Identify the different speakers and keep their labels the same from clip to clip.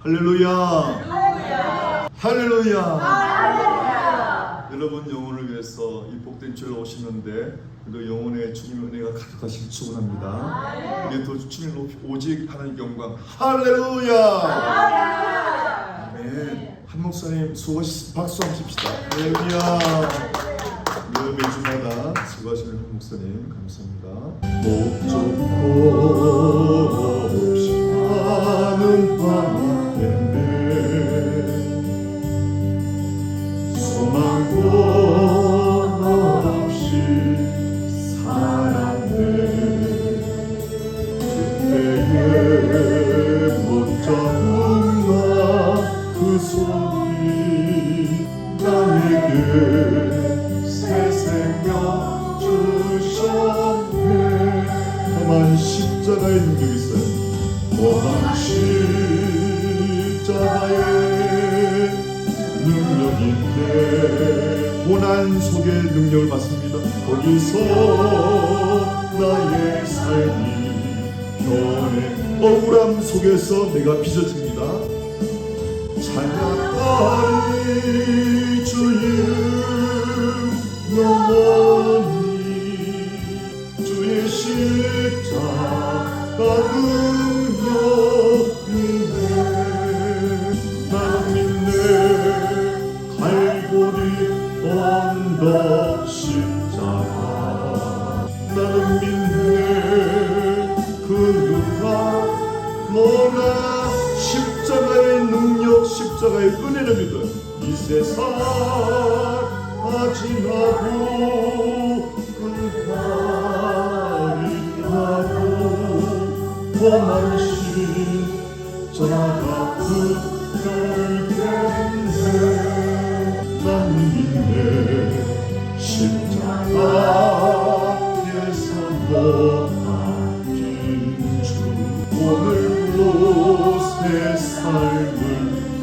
Speaker 1: 할렐루야. 할렐루야. 여러분 영혼을 위해서 이 복된 주일로 오시는데 그래도 영혼의 주님의 은혜가 가득하시길 축원합니다. 우리 또 주님을 높이 오직 하나님 영광. 할렐루야. 아멘. 한 목사님 수고하셨습니다. 박수 한번 칩시다. 할렐루야. 매주마다 수고하시는 한 목사님 감사합니다. 목적 없이 하는 밤 때문에 소망도 없이 살았네. 그때에 못 잡은 그 소리 나에게 새 생명 주셨네. 다만 십자가의 능력이 있어요. 다만 십자가의 능력이 있네. 고난 속에 능력을 받습니다. 거기서 나의 삶이 변해. 억울함 속에서 내가 빚어집니다. 찬양하리 주의 영원히. 주의 십자가 능력이네. 나는 믿네. 갈보리 언덕 십자가. 나는 믿네. 그 누가 너나 십자가의 능력, 십자가의 은혜를 믿어요. 이 세상 지나고 끝날이 나도 험한 십자가 붙들겠네. 난 믿네. 십자가에서 못하긴 주 오늘로 새 삶을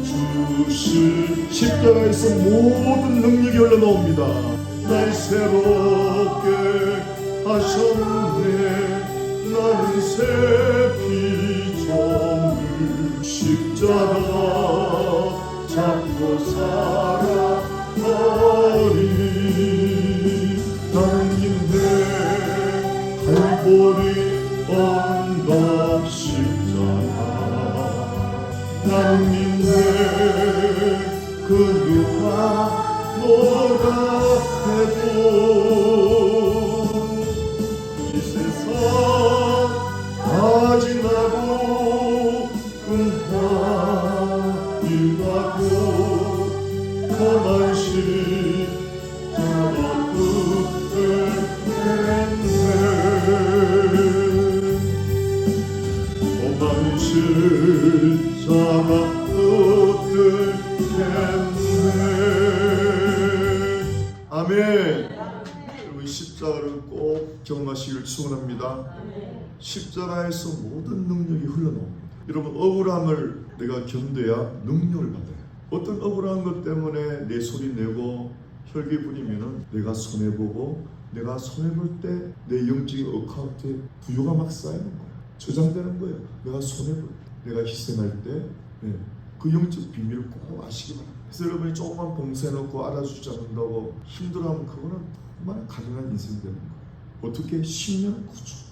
Speaker 1: 주시. 십자가에서 모든 능력이 흘러나옵니다. 날 새롭게 하셨네. 나는 새 피조물. 십자가 잡고 살아버리. 나는 믿네. 갈보리 언덕 십자가. 나는 믿네. 그 누가 뭐라 해도 이 세상 다 지나고 끝날이 나고 험한 십자가 붙들겠네. 험한 십자가 아멘. 여러분 십자가를 꼭 경험하시기를 축원합니다. 십자가에서 모든 능력이 흘러나옵니다. 여러분 억울함을 내가 견뎌야 능력을 받아요. 어떤 억울한 것 때문에 내 소리 내고 혈기 부리면은 내가 손해보고 내가 손해볼 때 내 영적인 어카운트에 부요가 막 쌓이는 거예요. 저장되는 거예요. 내가 손해볼 때, 내가 희생할 때 그 영적 비밀을 꼭 아시기 바랍니다. 그래서 여러분이 조금만 봉사해놓고 알아주지 않는다고 힘들어하면 그거는 정말 가능한 인생이 되는 거예요. 어떻게 10년 꾸준히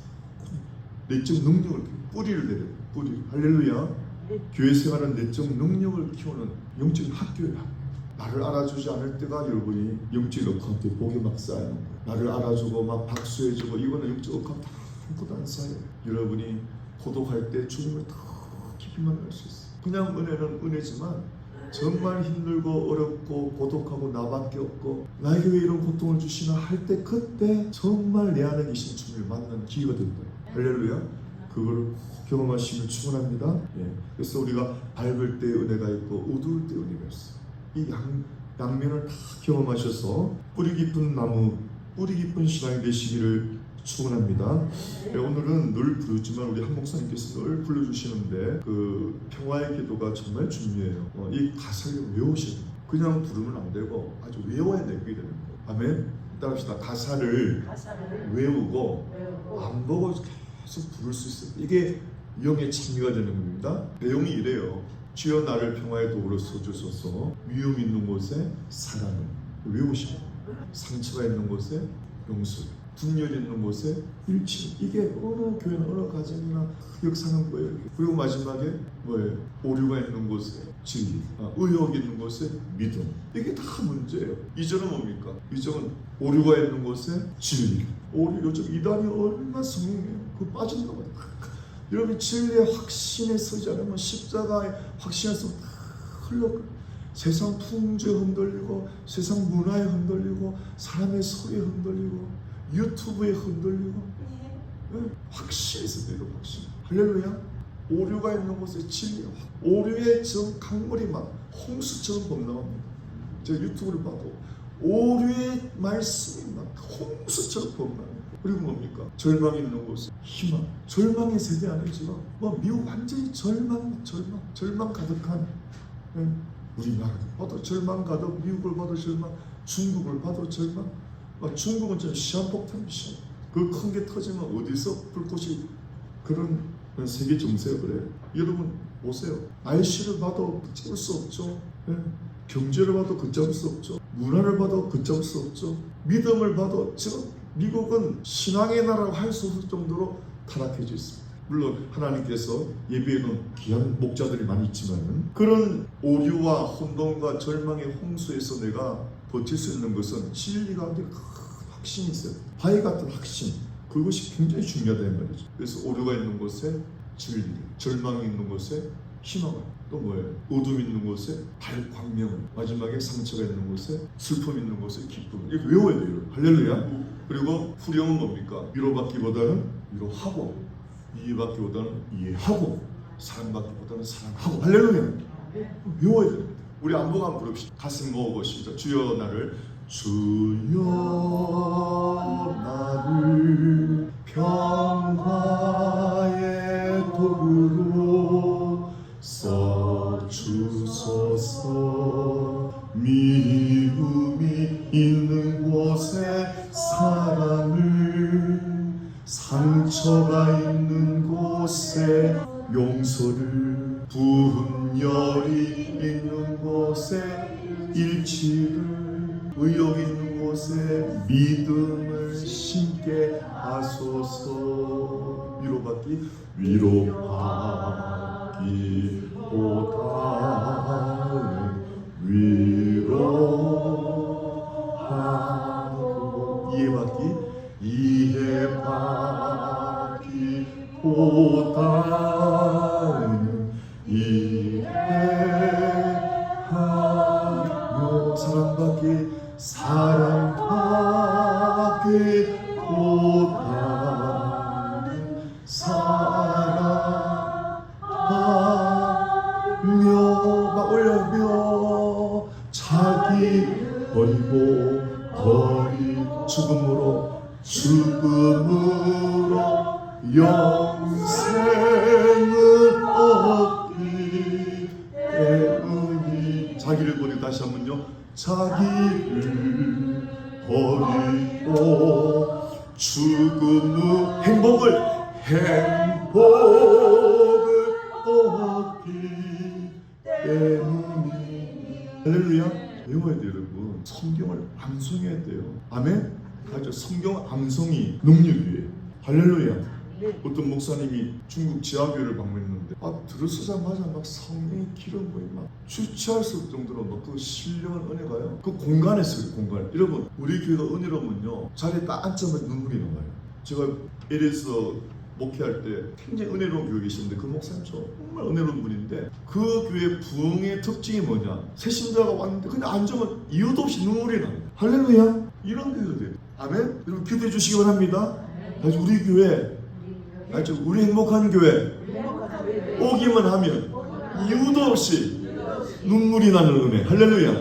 Speaker 1: 내적 능력을 뿌리를 내려요. 뿌리. 할렐루야. 교회 생활은 내적 능력을 키우는 영적인 학교예요. 나를 알아주지 않을 때가 여러분이 영적인 어카운트에 복이 막 쌓이는 거예요. 나를 알아주고 막 박수해주고 이거는 영적 어카운트 아무것도 안 쌓여요. 여러분이 고독할 때 주님을 더 깊이 만날 수 있어요. 그냥 은혜는 은혜지만 정말 힘들고 어렵고 고독하고 나밖에 없고 나에게 왜 이런 고통을 주시나 할 때 그때 정말 내 안에 계신 주님을 만나는 기회가 된다. 할렐루야. 그걸 경험하시면 충분합니다. 그래서 우리가 밝을 때 은혜가 있고 어두울 때 은혜가 있어. 이 양면을 다 경험하셔서 뿌리 깊은 나무, 뿌리 깊은 신앙이 되시기를 축원합니다. 오늘은 늘 부르지만 우리 한 목사님께서 늘 불러주시는데 그 평화의 기도가 정말 중요해요. 이 가사를 외우셔야 돼요. 그냥 부르면 안 되고 아주 외워야 내게 되는 거예요. 아멘. 따라합시다. 가사를 외우고 안 보고 계속 부를 수 있어요. 이게 영의 참여가 되는 겁니다. 내용이 이래요. 주여 나를 평화의 도구로 써주소서. 미움 있는 곳에 사랑을 외우시고, 상처가 있는 곳에 용서, 분열이 있는 곳에 일치. 이게 어느 교회나 어느 가정이나 역사는 거예요. 그리고 마지막에 뭐예요? 오류가 있는 곳에 진리, 의혹이 있는 곳에 믿음. 이게 다 문제예요. 2절은 뭡니까? 2절은 오류가 있는 곳에 진리. 오류, 요즘 이단이 얼마나 성행해요. 그거 빠진가 봐요. 여러분 진리의 확신에 서지 않으면 십자가의 확신에서 흘러가. 세상 풍조에 흔들리고, 세상 문화에 흔들리고, 사람의 소리에 흔들리고, 유튜브에 흔들리고, 확신이 있어야 돼요. 확신. 할렐루야. 오류가 있는 곳에 진리. 오류의 저 강물이 막 홍수처럼 범람합니다. 제가 유튜브를 봐도 오류의 말씀이 막 홍수처럼 범람해요. 그리고 뭡니까? 절망이 있는 곳에 희망. 절망의 세대 아니지만 미국 완전히 절망 가득한, 우리나라도 봐도 절망 가득, 미국을 봐도 절망, 중국을 봐도 절망. 중국은 좀 시한폭탄 미션. 그 큰 게 터지면 어디서 불꽃이, 그런 세계 정세가 그래요. 여러분 보세요. 날씨를 봐도 걷잡을 수 없죠. 경제를 봐도 걷잡을 수 없죠. 문화를 봐도 걷잡을 수 없죠. 믿음을 봐도 지금 미국은 신앙의 나라라고 할 수 없을 정도로 타락해져 있습니다. 물론 하나님께서 예비해놓은 귀한 목자들이 많이 있지만, 그런 오류와 혼돈과 절망의 홍수에서 내가 버틸 수 있는 것은 진리가 큰 확신이 있어요. 바위 같은 확신. 그것이 굉장히 중요하다는 말이죠. 그래서 오류가 있는 곳에 진리, 절망이 있는 곳에 희망을, 또 뭐예요? 어둠 있는 곳에 광명을, 마지막에 상처가 있는 곳에 슬픔 있는 곳에 기쁨을. 이렇게 외워야 돼요. 할렐루야. 그리고 후령은 뭡니까? 위로받기보다는 위로하고, 이해받기보다는 이해하고, 사랑받기보다는 사랑하고. 할렐루야. 외워야 됩니다. 우리 안복 한번 부릅시다. 가슴 모으시죠. 주여 나를, 주여 나를 평화의 도구로 써주소서. 미움이 있는 곳에 사랑을, 상처가 있는 곳에 용서를, 분열이 있는 곳에 일치를, 의욕 있는 곳에 믿음을 심게 하소서. 위로받기보다는 위로하고, 이해받기보다는 이해하며, 사랑받기보다는 사랑하며, 막 올려며, 자기 버리고 죽음으로 영생을 얻기 때문이. 자기를 버리고, 다시 한번요. 자기를 버리고 죽음 후 행복을 얻기 때문이. 할렐루야. 외워야 돼요. 여러분 성경을 암송해야 돼요. 아멘. 가죠. 성경 암송이 능력이에요. 할렐루야. 어떤 목사님이 중국 지하교회를 방문했는데 들어서자마자 막 성령의 기름 부음이 막 주체할 수 없을 정도로 막 그 신령한 은혜가요. 그 공간에서 공간. 여러분 우리 교회가 은혜로면요 자리에 딱 앉자마자 눈물이 나와요. 제가 LA에서 목회할 때 굉장히 은혜로운 교회 계시는데 그 목사님 정말 은혜로운 분인데 그 교회 부흥의 특징이 뭐냐? 새신자가 왔는데 그냥 앉으면 이유도 없이 눈물이 나요. 할렐루야. 이런 교회가 돼요. 아멘. 여러분 기도해 주시기 바랍니다. 아주 우리 교회, 아주 우리 행복한 교회 오기만 하면 이유도 없이 눈물이 나는 은혜. 할렐루야.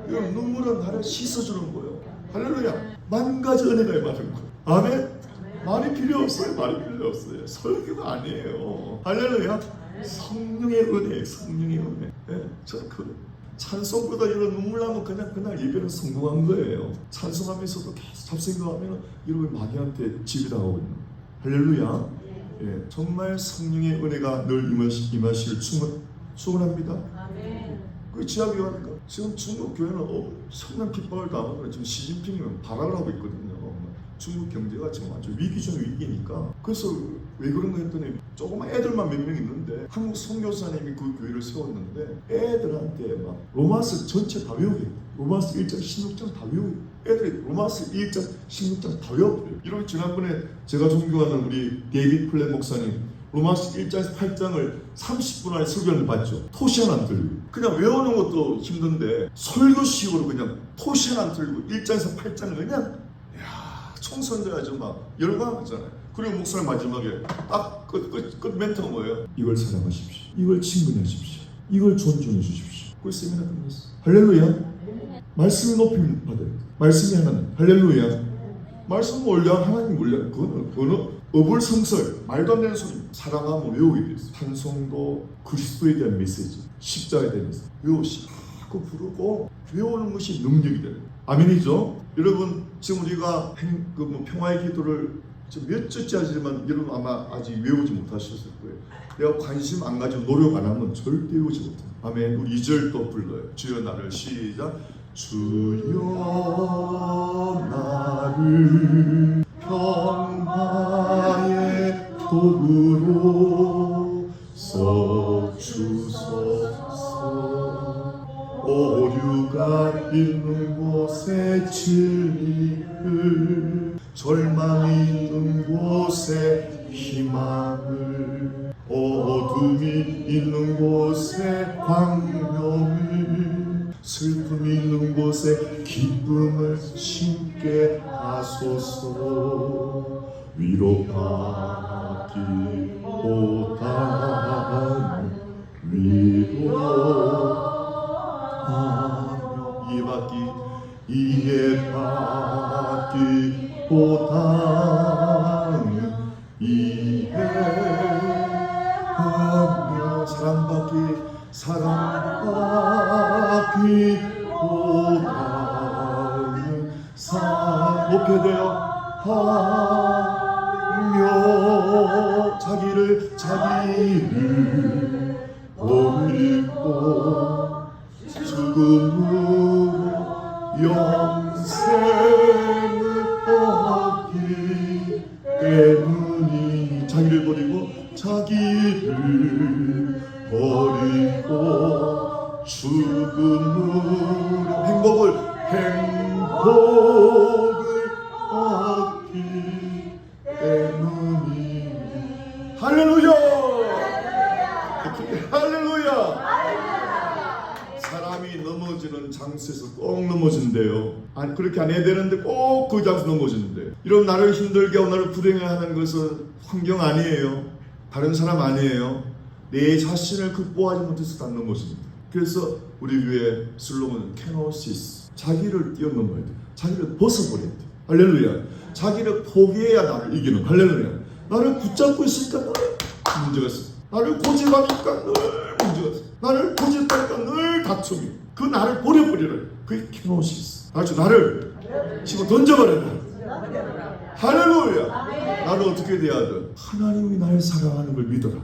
Speaker 1: 여러분 눈물은 나를 씻어주는 거예요. 할렐루야. 만 가지 은혜가 많은 거예요. 아멘. 말이 필요 없어요. 말이 필요 없어요. 설교가 아니에요. 할렐루야. 성령의 은혜, 성령의 은혜. 네, 저는 그 찬송보다 이런 눈물 나면 그냥 그날 예배는 성공한 거예요. 찬송하면서도 계속 잡생각하면 여러분 마귀한테 지배당하거든요. 할렐루야. 예, 정말 성령의 은혜가 늘 임하시길 축원합니다. 그 지하교회니까 지금 중국 교회는 엄청난 핍박을 당하고 지금 시진핑이 발악을 하고 있거든요. 중국 경제가 지금 아주 위기 중 위기니까. 그래서 왜 그런가 했더니 조그만 애들만 몇 명 있는데 한국 선교사님이 그 교회를 세웠는데 애들한테 막 로마서 전체 다 외우게, 로마서 1장 16장 다 외우게, 애들이 로마서 1장 16장 다 외워버려요. 이런 지난번에 제가 존경하는 우리 데이빗 플랫 목사님 로마서 1장에서 8장을 30분 안에 설교를 봤죠. 토시 하나 안 들고. 그냥 외우는 것도 힘든데 설교식으로 그냥 토시 하나 안 들고 1장에서 8장을 그냥 총선자야죠. 막 열광하잖아요. 그리고 목사님 마지막에 딱 끝 멘트가 뭐예요? 이걸 사랑하십시오. 이걸 친근하십시오. 이걸 존중해 주십시오. 그 세미나 끝났어. 할렐루야. 말씀이 높임 받아요. 말씀이 하나님. 할렐루야. 말씀 올려 하나님 올려. 그거는 어불성설 말도 안 되는 소리. 사랑하면 외우게 돼있어. 찬송도 그리스도에 대한 메시지, 십자가에 대한 메시지 외우시. 그 부르고 외우는 것이 능력이 되는 거예요. 아멘이죠? 여러분 지금 우리가 평화의 기도를 지금 몇 주째 하지만 여러분 아마 아직 외우지 못하셨을 거예요. 내가 관심 안 가지고 노력 안 하면 절대 외우지 못해요. 아멘. 우리 2절 또 불러요. 주여 나를 시작. 주여 나를 평화의 도구로 써주소서. 오류가 있는 곳에 진리를, 절망이 있는 곳에 희망을, 어둠이 있는 곳에 광명을, 슬픔이 있는 곳에 기쁨을 심게 하소서. 위로받기보다는 이해받기보다는 이해하며 사랑받기보다는 높게 되어 하며 자기를 버리고 죽음으로 영생을 얻기 때문이. 자기를 버리고 죽음으로 행복을 얻기 때문이. 할렐루야! 할렐루야! 사람이 넘어지는 장소에서 꼭 넘어진대요. 아니 그렇게 안 해야 되는데 꼭 그 장소 넘어지는데. 이런 나를 힘들게 하고 나를 불행해 하는 것은 환경 아니에요. 다른 사람 아니에요. 내 자신을 극복하지 못해서 다 넘어집니다. 그래서 우리 교회 슬로건은 케노시스. 자기를 뛰어넘어야 돼. 자기를 벗어버려야 돼. 할렐루야. 자기를 포기해야 나를 이기는. 할렐루야. 나를 붙잡고 있으니까 늘 문제가 있어. 나를 고집하니까 늘 문제가 있어. 나를 고집하니까 늘 다툼이. 그 나를 버려버리라. 그게 케노시스. 아주 나를 집어 던져버려라. 할렐루야. 나를 어떻게 대하든 하나님이 나를 사랑하는 걸 믿어라.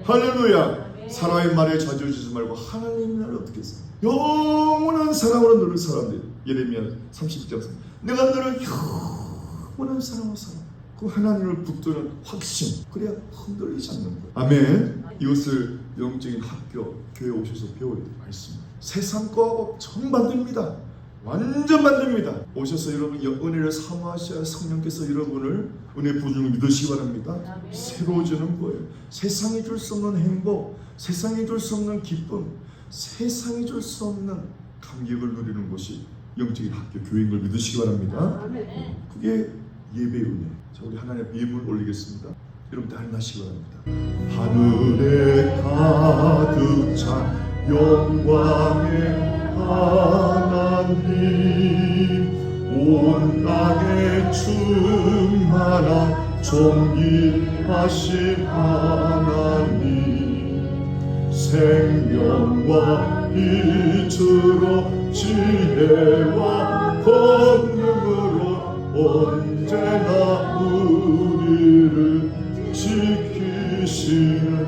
Speaker 1: 할렐루야. 사람의 말에 좌지우지지 말고 하나님이 나를 어떻게 했어? 영원한 사랑으로 너를 사랑한대. 예레미야 32장. 내가 너를 영원한 사랑으로 사랑. 그 하나님을 붙드는 확신. 그래야 흔들리지 않는 거예요. 아멘. 이것을 영적인 학교, 교회에 오셔서 배워야 될 말씀입니다. 세상 거하고 정반대입니다. 완전 반대입니다. 오셔서 여러분 은혜를 사모하셔야 성령께서 여러분을 은혜 부주는 믿으시기 바랍니다. 새로워지는 거예요. 세상이 줄 수 없는 행복, 세상이 줄 수 없는 기쁨, 세상이 줄 수 없는 감격을 누리는 것이 영적인 학교, 교회인 걸 믿으시기 바랍니다. 그게 예배의 은혜. 자, 우리 하나님의 예물 올리겠습니다. 여러분 다 하시기 바랍니다. 하늘에 가득 찬 영광의 하나님, 온 땅에 충만한 존귀하신 하나님, 생명과 빛으로 지혜와 권능으로 언제나 우리를 지켜 주시는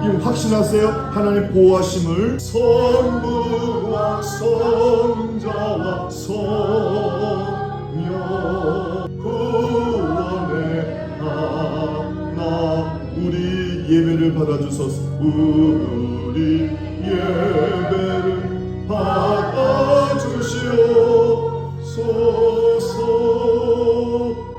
Speaker 1: 이거 확신하세요? 하나님 보호하심을 성부와 성자와 성령 구원의 하나 우리 예배를 받아주소서. 우리 예배를 받아주시옵소서.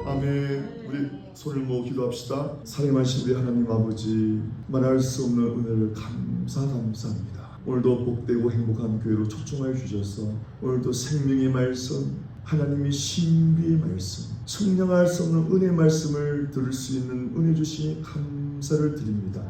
Speaker 1: 아멘. 우리 손을 모으고 기도합시다. 사랑하신 우리 하나님 아버지, 말할 수 없는 은혜를 감사합니다. 오늘도 복되고 행복한 교회로 초청하여 주셔서 오늘도 생명의 말씀, 하나님의 신비의 말씀, 측량할 수 없는 은혜의 말씀을 들을 수 있는 은혜 주시니 감사를 드립니다.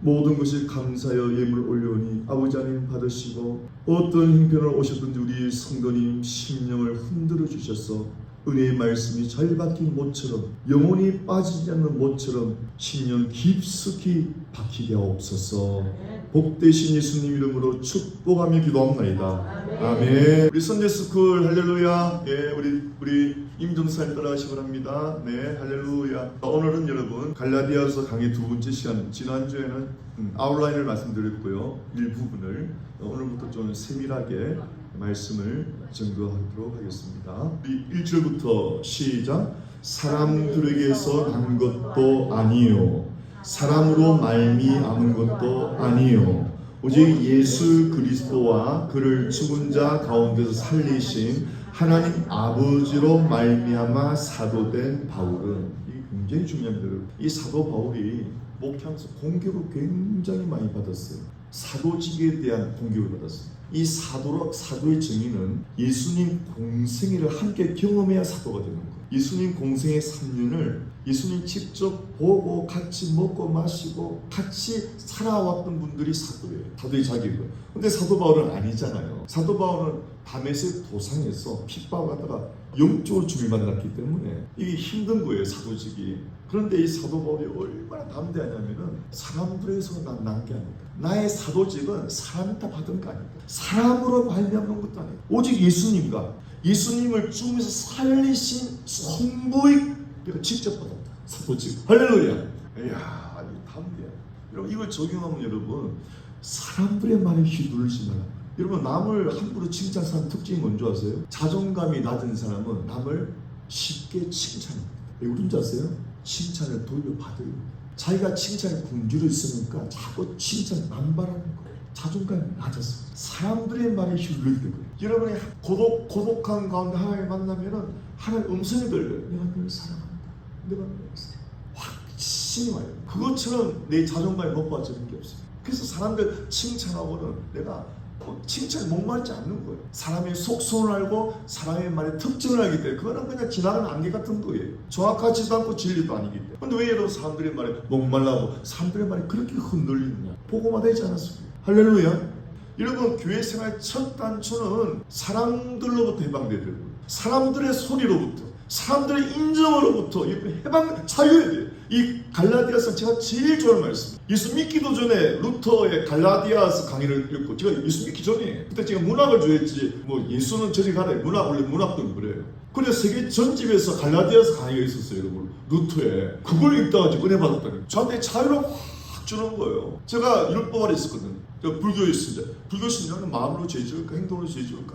Speaker 1: 모든 것이 감사여 예물 올려오니 아버지 하나님 받으시고 어떤 형편으로 오셨든지 우리 성도님 심령을 흔들어 주셔서 은혜의 말씀이 잘 박힌 못처럼 영혼이 빠지지 않는 못처럼 심령 깊숙이 박히게 하옵소서. 복되신 예수님 이름으로 축복하며 기도합니다. 아멘. 우리 선제스쿨 할렐루야. 예, 우리 임종사님 따라하시기 바랍니다. 네, 할렐루야. 오늘은 여러분 갈라디아서 강의 두 번째 시간, 지난주에는 아웃라인을 말씀드렸고요, 일부분을 오늘부터 좀 세밀하게 말씀을 전거하도록 하겠습니다. 1절부터 시작. 사람들에게서 난 것도 아니요 사람으로 말미암은 것도 아니요 오직 예수 그리스도와 그를 죽은 자 가운데서 살리신 하나님 아버지로 말미암아 사도된 바울은, 이게 굉장히 중요합니다. 이 사도 바울이 목회하면서 공격을 굉장히 많이 받았어요. 사도직에 대한 공격을 받았어요. 이 사도의 정의는 예수님 공생애를 함께 경험해야 사도가 되는 거예요. 예수님 공생애 3년을 예수님 직접 보고 같이 먹고 마시고 같이 살아왔던 분들이 사도예요. 사도의 자격이에요. 근데 사도 바울은 아니잖아요. 사도 바울은 다메섹 도상에서 핍박하다가 영적으로 죽임을 만났기 때문에 이게 힘든 거예요, 사도직이. 그런데 이 사도 바울이 얼마나 담대하냐면은 사람들에서 난 게 아니다. 나의 사도직은 사람한테 받은 거 아니다. 사람으로 말미암는 것도 아니다. 오직 예수님과 예수님을 죽음에서 살리신 성부의 내가 직접 받았다. 사도직. 할렐루야. 이야, 아주 담대해. 여러분 이걸 적용하면 여러분 사람들의 말에 휘둘리지 마라. 여러분 남을 함부로 칭찬하는 사람 특징이 뭔지 아세요? 자존감이 낮은 사람은 남을 쉽게 칭찬합니다. 왜 그런지 아세요? 칭찬을 돌려받아요. 자기가 칭찬에 굶주려 있으니까 자꾸 칭찬 남발하는 거예요. 자존감이 낮아서 사람들의 말에 휘둘리게 되고요. 여러분이 고독한 가운데 하나님을 만나면은 하나님 음성이 들려요. 내가 너를 사랑한다. 내가 너를 사랑한다. 확신이 와요. 그것처럼 내 자존감이 높아지는 게 없어요. 그래서 사람들 칭찬하고는 내가 칭찬에 목마르지 않는 거예요. 사람의 속성을 알고 사람의 말에 특징을 알기 때문에 그거는 그냥 지나가는 안개 같은 거예요. 정확하지도 않고 진리도 아니기 때문에. 근데 왜 여러분 사람들의 말에 목말라고 사람들의 말이 그렇게 흔들리느냐? 보고만 되지 않았습니까? 할렐루야. 여러분 교회 생활 첫 단추는 사람들로부터 해방돼야 되고 사람들의 소리로부터 사람들의 인정으로부터 해방 자유해야 돼요. 이 갈라디아서 제가 제일 좋아하는 말씀. 예수 믿기도 전에 루터의 갈라디아서 강의를 읽고 제가 예수 믿기 전에 그때 제가 문학을 좋아했지 뭐 예수는 저리 가래 원래 문학도 그래요. 근데 세계 전집에서 갈라디아서 강의가 있었어요, 여러분. 루터에 그걸 읽다가 제가 은혜 받았다니 저한테 자유를 확 주는 거예요. 제가 율법안에 있었거든요. 제가 불교였습니다. 불교 신앙은 마음으로 죄 지을까 행동으로 죄 지을까?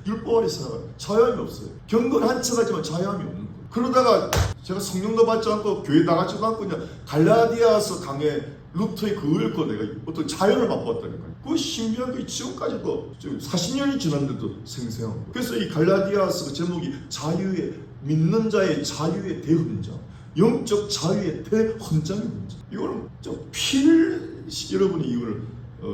Speaker 1: 율법 안에 살아가요. 자유함이 없어요. 경건 한 척하지만 자유함이 없는 거예요. 그러다가 제가 성령도 받지 않고 교회 나가지도 않고 그냥 갈라디아서 강의 루터의 그걸 읽고 내가 어떤 자유를 맛보았다니까요. 그 신비한 게 지금까지도 40년이 지났는데도 생생한 거예요. 그래서 이 갈라디아서 제목이 자유의 믿는 자의 자유의 대훈장, 영적 자유의 대헌장의 훈장. 이거는 여러분이 이걸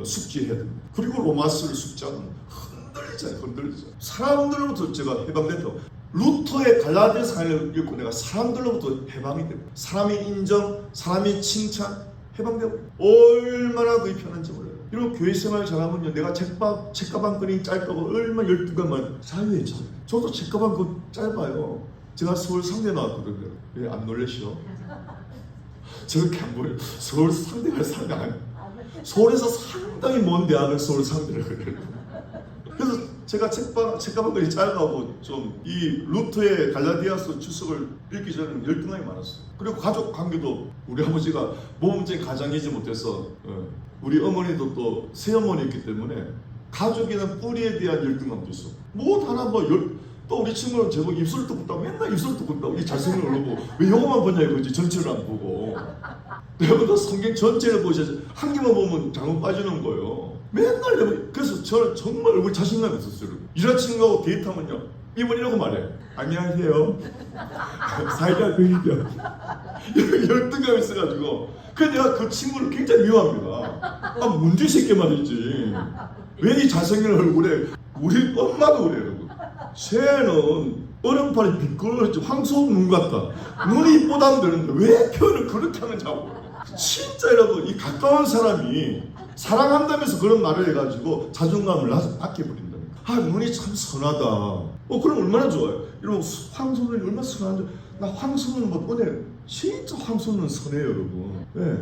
Speaker 1: 숙지해야 됩니다. 그리고 로마서를 숙지하면 흔들리잖아요. 사람들로부터 제가 해방된다고. 루터의 갈라디아서 강의를 읽고 내가 사람들로부터 해방이 됩니다. 사람의 인정, 사람의 칭찬 해방되고 얼마나 그게 편한지 몰라요. 이런 교회 생활 잘하면요, 내가 책가방 끈이 짧다고 얼마나 12간만 자유해. 저도 책가방 끈 짧아요. 제가 서울 상대 나왔거든요. 왜 안 놀라시오? 저렇게 안 보여요. 서울 상대가 상대 아니에요. 서울에서 상당히 먼 대학을 서울 상대를 그래요. 그래서 제가 책가방이 짧아고 좀 이 루터의 갈라디아서 주석을 읽기 전에는 열등감이 많았어요. 그리고 가족 관계도 우리 아버지가 모범적인 가장이지 못해서 우리 어머니도 또 새어머니였기 때문에 가족이나 뿌리에 대한 열등감도 있어. 뭐 하나 또 우리 친구는 제목 입술을 뜯고 맨날 입술을 뜯고 있다고 이 잘생긴 걸 보고 왜 요거만 보냐 이거지 전체를 안 보고. 내가 성경 전체를 보셔야지 한 개만 보면 잘못 빠지는 거예요. 맨날 그래서 저는 정말 얼굴 자신감이 없었어요. 이런 친구하고 데이트하면요 이분 이러고 말해. 안녕하세요. 사이다 그리죠. 열등감이 있어가지고 그래서 내가 그 친구를 굉장히 미워합니다. 아 문제 새끼 말이지. 왜 이 잘생긴 얼굴에 우리 엄마도 그래요. 여러분. 쟤는 얼음팔이 비끄러지 황소눈 눈 같다. 눈이 이쁘다면 되는데 왜 표현을 그렇게 하는지 알고. 진짜 여러분 이 가까운 사람이 사랑한다면서 그런 말을 해가지고 자존감을 아껴버린다. 아 눈이 참 선하다. 그럼 얼마나 좋아요. 이러면 황소눈이 얼마나 선한지. 나 황소눈 못 보내. 진짜 황소눈은 선해요 여러분. 네.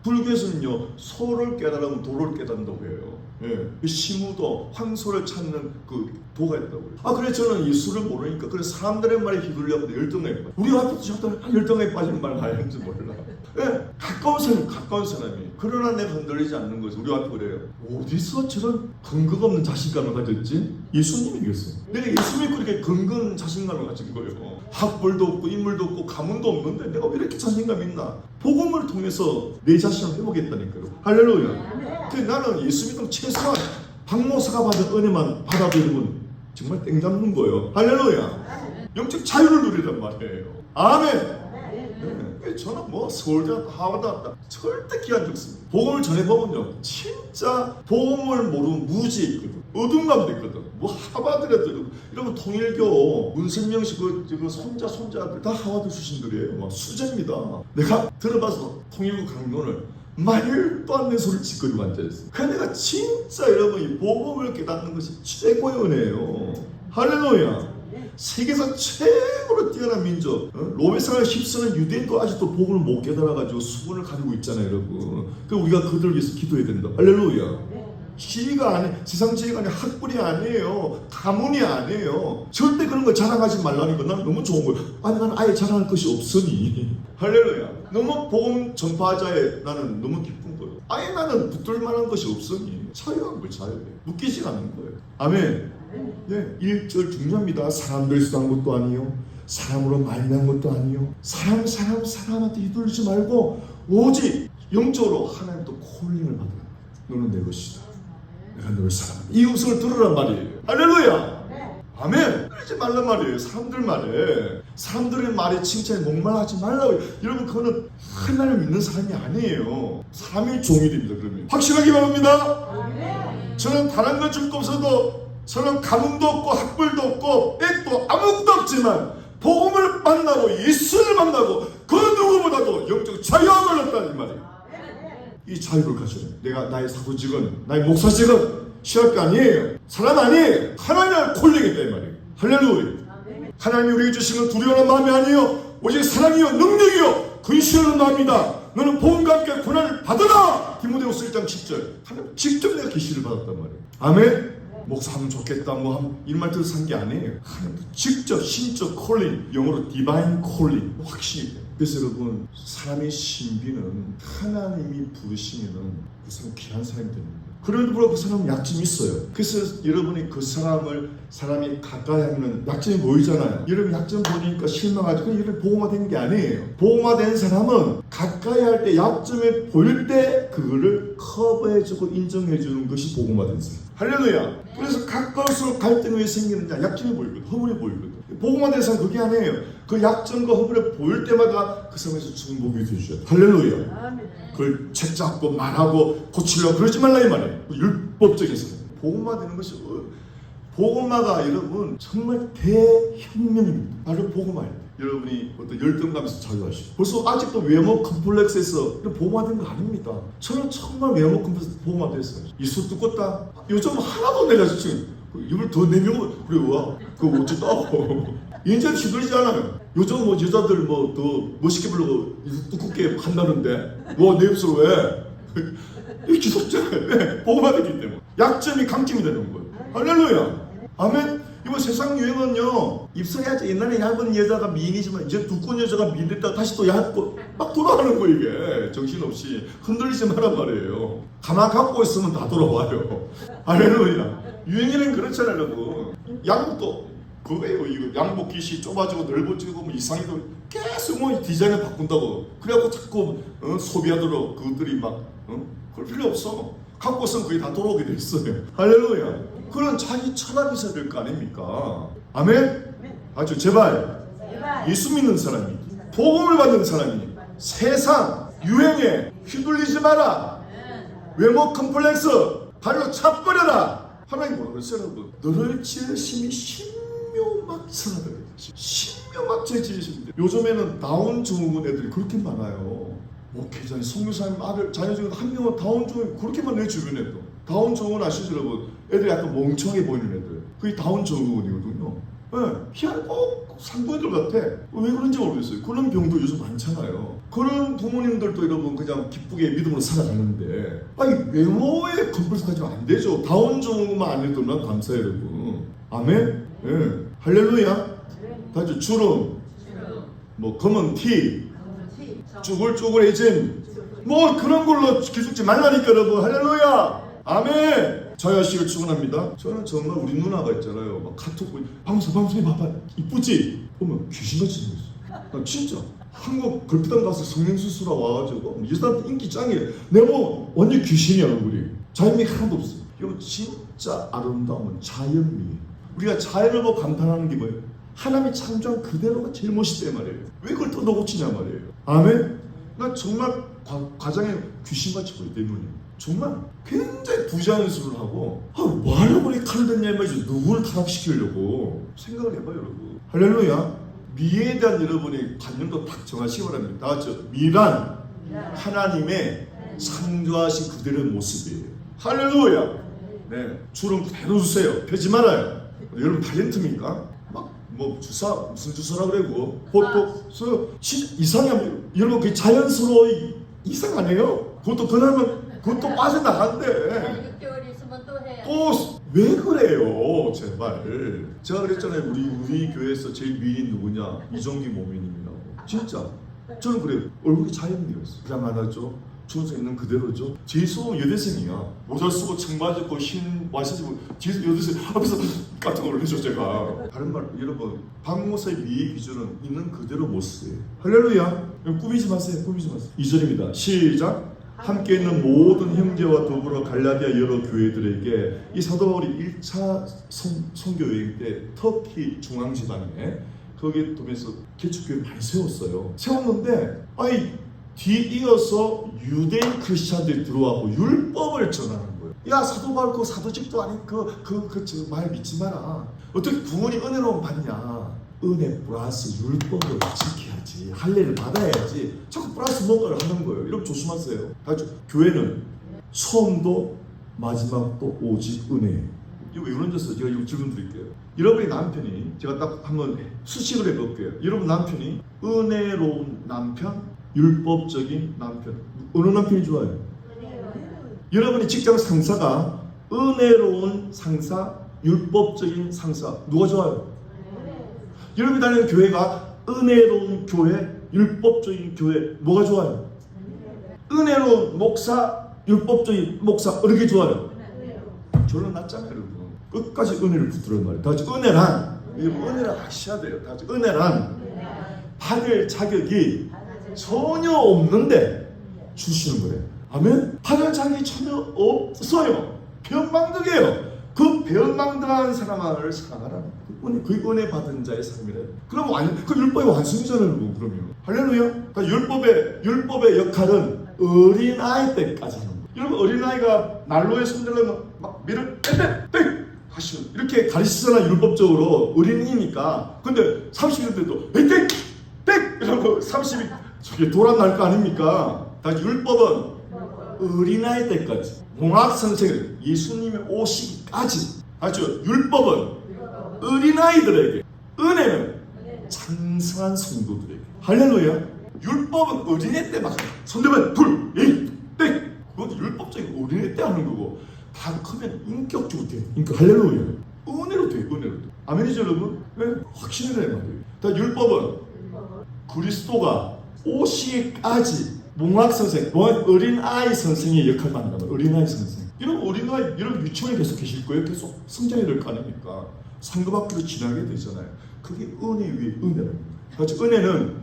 Speaker 1: 불교에서는요 소를 깨달으면 도를 깨닫는다고 해요. 예. 시무도 황소를 찾는 그 도가 있다고 해요. 그래 저는 예수를 모르니까 그래 사람들의 말에 휘둘려서 열등감에 빠져. 우리 앞에서 저도 열등감에 빠지는 말 많이 하는지 몰라. 예. 가까운 사람이 그러나 내가 흔들리지 않는 거죠. 우리 앞에 그래요. 어디서 저런 근거가 없는 자신감을 가졌지? 예수님이겠어요. 내가 예수님이 그렇게 근거 없는 자신감을 가진 거예요. 학벌도 없고 인물도 없고 가문도 없는데 내가 왜 이렇게 자신감이 있나? 복음을 통해서 내 자신을 회복했다니까요. 할렐루야. 나는 예수 믿음 최소한 박목사가 받은 은혜만 받아들이면 정말 땡 잡는 거예요. 할렐루야. 영적 자유를 누리란 말이에요. 아멘. 네. 저는 뭐 서울대 왔다 하버드 왔다 절대 기한 적습니다. 복음을 전해보면요 진짜 복음을 모르는 무지에 있거든. 어둠감도 있거든. 뭐 하버드라도 이러면 통일교 문선명씨 그 손자들 다 하버드 출신들이에요. 막 수제입니다. 내가 들어봐서 통일교 강론을 말도 안 되는 소리를 짓거리고 앉아있어요. 그래서 내가 진짜 여러분 이 복음을 깨닫는 것이 최고의 은혜예요. 할렐루야. 세계에서 최고로 뛰어난 민족 로베상을 휩쓰는 유대인도 아직도 복음을 못 깨달아가지고 수분을 가지고 있잖아요 여러분. 그러니까 우리가 그들을 위해서 기도해야 된다. 할렐루야. 지위가 아니 지상 지위가 아니 학벌이 아니에요. 가문이 아니에요. 절대 그런 거 자랑하지 말라니까. 나는 너무 좋은 거예요. 나는 아예 자랑할 것이 없으니. 할렐루야. 너무 복음 전파자에 나는 너무 기쁜 거예요. 아예 나는 붙들 만한 것이 없으니 자유한 걸 자유해. 묶이지 않는 거예요. 아멘. 네, 1절 중요합니다. 사람들 수한 것도 아니요 사람으로 말미암은 것도 아니요 사람한테 휘둘리지 말고 오직 영적으로 하나님도 콜링을 받으라. 너는 내 것이다. 내가 너를 사랑한다. 이 음성을 들으란 말이에요. 할렐루야. 아멘. 그러지 말란 말이에요. 사람들 말에 사람들의 말에 칭찬에 목말라하지 말라고. 여러분 그거는 하나님을 믿는 사람이 아니에요. 사람이 종이 됩니다. 그러면 확실하게 말합니다. 저는 다른 걸 줄 거 없어도 저는 가문도 없고 학벌도 없고 백도 아무것도 없지만 복음을 만나고 예수를 만나고 그 누구보다도 영적 자유함을 얻다는 말이에요. 이 자유를 가져요. 내가 나의 사도직은 나의 목사직은 시합이 아니에요. 사람 아니에요. 하나님을 콜링했다 이 말이에요. 할렐루야. 하나님이 우리에게 주시는 두려워하는 마음이 아니요 오직 사랑이요 능력이요 근시하는 마음이다. 너는 복음과 함께 고난을 받으라. 디모데후서 1장 10절. 하나님 직접 내가 계시를 받았단 말이에요. 아멘. 목사하면 좋겠다 이런 말 들어서 산 게 아니에요. 하나님도 직접 신적 콜링, 영어로 디바인 콜링 확신이 돼요. 그래서 여러분 사람의 신비는 하나님이 부르시면은 그 사람 귀한 사람이 되는 거예요. 그래도 불구하고 그 사람은 약점이 있어요. 그래서 여러분이 그 사람이 가까이 하면 약점이 보이잖아요. 여러분 약점 보니까 실망하지. 그럼 여러분 복음화된 게 아니에요. 복음화된 사람은 가까이 할 때 약점이 보일 때 그거를 커버해주고 인정해주는 것이 복음화된 사람. 할렐루야. 그래서 가까울수록 갈등이 왜 생기느냐. 약점이 보이거든. 허물이 보이거든. 복음화된 사람은 그게 아니에요. 그 약점과 허물이 보일 때마다 그 사람에서 중복이 되셔야 돼. 할렐루야. 그걸 책 잡고 말하고 고치려고 그러지 말라 이 말이에요. 율법적인 사람. 복음화되는 것이 복음화가 여러분 정말 대혁명입니다. 바로 복음화예요. 여러분이 어떤 열등감에서 자유하시고 벌써 아직도 외모 컴플렉스에서 복음화된 거 아닙니다. 저는 정말 외모 컴플렉스 복음화됐어요. 이수 두껍다. 요즘 하나도 내가 지금 입을 더 내밀고 그래 와 그거 어찌다고 이제 휘둘리지 않아요. 요즘 뭐 여자들 뭐 더 멋있게 부르고 두껍게 한다는데 뭐 내 입술 왜? 이 기독자는 왜? 복음화됐기 때문에 약점이 강점이 되는 거예요. 할렐루야. 아멘. 이거 세상 유행은요, 입술이 옛날에 얇은 여자가 미인이지만 이제 두꺼운 여자가 미인 됐다가 다시 또 얇고 막 돌아가는 거. 이게 정신없이 흔들리지 마란 말이에요. 가만 갖고 있으면 다 돌아와요. 할렐루야. 유행이는 그렇잖아요, 여러분. 양복도 그거예요. 이거 양복 깃이 좁아지고 넓어지고 뭐 이상해도 계속 뭐 디자인을 바꾼다고. 그래갖고 자꾸 소비하도록 그것들이 막 그럴 필요 없어. 갖고 있으면 그게 다 돌아오게 돼 있어요. 할렐루야. 그런 자기 철학이 있어야 될 거 아닙니까? 아멘? 아주 제발 예수 믿는 사람이, 복음을 받는 사람이 세상 유행에 휘둘리지 마라. 외모 컴플렉스 발로 차버려라. 하나님 뭐라고 그랬어요, 여러분? 너를 지으심이 신묘막천하다. 신묘막천에 지으십니다. 요즘에는 다운 증후군 애들이 그렇게 많아요. 목회자님, 선교사님 아들 자녀 중에 한 명은 다운 증후군 그렇게 많네. 주변에도 다운 증후군 아시죠, 여러분? 애들이 약간 멍청해 보이는 애들, 그게 다운 증후군이거든요. 네, 희한해. 상부애들 같아. 왜 그런지 모르겠어요. 그런 병도 요즘 많잖아요. 그런 부모님들도 여러분 그냥 기쁘게 믿음으로 살아가는데, 아니 외모에 컴플렉스 가지면 안 되죠. 다운 증후군만 안 해도 난 감사해요, 여러분. 아멘. 네. 할렐루야. 다죠. 주름, 뭐 검은 티, 쭈글쭈글해짐, 뭐 그런 걸로 기죽지 말라니까, 여러분. 할렐루야. 아멘. 자유하시길 축원합니다. 저는 정말 우리 누나가 있잖아요. 막 카톡 보니 방송 봐봐 이쁘지? 보면 귀신같이 생겼어. 진짜 한국 걸프단 가서 성형수술하고 와가지고 이 사람 인기 짱이래. 내가 뭐 완전 귀신이야 얼굴이. 자연미 하나도 없어. 이거 진짜 아름다운 자연미. 우리가 자연을 보고 감탄하는 게 뭐예요? 하나님이 창조한 그대로가 제일 멋있단 말이에요. 왜 그걸 또 고치냐 말이에요. 아멘. 나 정말 과장에 귀신같이 보여. 내 눈이 정말 굉장히 부자연스러운 하고, 뭐하려고 우리 칼을 댔냐 말이죠. 누구를 타락시키려고. 생각을 해봐요, 여러분. 할렐루야. 미에 대한 여러분의 관념도 딱 정하시기 바랍니다. 다 같이. 미란 하나님의 창조하신 그대로의 모습이에요. 할렐루야. 네, 주름 그대로 주세요. 펴지 말아요. 여러분 다이어트입니까? 막 뭐 주사 무슨 주사라 그래고 보톡스 이상하면 여러분 그게 자연스러워 이상하네요. 그것도 그러면 그것도 빠져나간대.
Speaker 2: 6개월 있으면 또 해.
Speaker 1: 또 왜 그래요? 제발. 제가 그랬잖아요. 우리 교회에서 제일 미인 누구냐? 이정기 모미님이라고. 진짜 저는 그래요. 얼굴이 자연미였어. 그냥 하나죠. 주어져 있는 그대로죠. 재수 여대생이야. 모자 쓰고 청바지 입고 흰 와이셔츠 입고 재수 여대생 앞에서 같은 걸 해줘 제가. 다른 말 여러분, 박모사의 미의 기준은 있는 그대로 모습이에요. 할렐루야. 꾸미지 마세요. 꾸미지 마세요. 2절입니다. 시작. 함께 있는 모든 형제와 더불어 갈라디아 여러 교회들에게 이 사도 바울이 1차 선교 여행 때 터키 중앙지방에 거기에 도면서 개척교회를 많이 세웠어요. 세웠는데 뒤에 이어서 유대인 크리스찬들이 들어와고 율법을 전하는 거예요. 야, 사도 바울 그 사도직도 아닌 말 믿지 마라. 어떻게 구원이 은혜로 받냐? 은혜 플러스 율법을 지켜야지. 할례를 받아야지. 자꾸 플러스 뭔가를 하는 거예요. 이러면 조심하세요. 다시 교회는 처음도 마지막도 오직 은혜. 이거 왜 그런지 제가 이거 질문 드릴게요. 여러분의 남편이, 제가 딱 한번 수식을 해볼게요. 여러분 남편이 은혜로운 남편, 율법적인 남편, 어느 남편이 좋아요? 여러분이 직장 상사가 은혜로운 상사, 율법적인 상사, 누가 좋아요? 여러분이 다니는 교회가 은혜로운 교회, 율법적인 교회, 뭐가 좋아요? 은혜로운 목사, 율법적인 목사, 어느 게 좋아요? 결론 났잖아요, 여러분. 끝까지 은혜를 붙들은 말이에요. 다 같이 은혜란, 은혜를 아셔야 돼요. 다 같이 은혜란 받을 자격이 전혀 없는데 주시는 거예요. 아멘? 받을 자격이 전혀 없어요. 변망덕이에요. 그 변망덕한 사람을 사랑하라. 그 은혜 받은 자의 삶이래요. 그럼 그 율법의 완성이잖아요. 그러면 할렐루야. 그러니까 율법의 역할은 어린 아이 때까지 하는 거예요. 여러분 어린아이가 난로에 손들려면 막 밀을 땡땡 하시는 이렇게 가르치잖아. 율법적으로 어린이니까. 근데 30일 때도 땡땡 이러고 30이 저게 돌아날 거 아닙니까? 다 율법은 어린아이 때까지, 공학 선생님 예수님의 오시기까지. 아죠. 율법은 어린아이들에게, 은혜는 장성한 성도들에게. 할렐루야. 율법은 어린애 때 막 손대면 둘, 땡. 그것도 율법적인 어린애 때 하는 거고, 다 크면 인격적으로 돼. 할렐루야. 은혜로 돼요. 은혜로 돼. 아멘이죠 여러분? 왜? 확신을 해 말이에요. 다 율법은 그리스도가 오시기까지 몽학선생, 어린아이 선생의 역할만 한다면 어린아이 선생. 이런 어린아이, 이런 유치원에 계속 계실 거예요. 계속 성장이 될 거 아닙니까? 상급 학교로 지나게 되잖아요. 그게 은혜 위에 은혜랍니다. 그래서 은혜는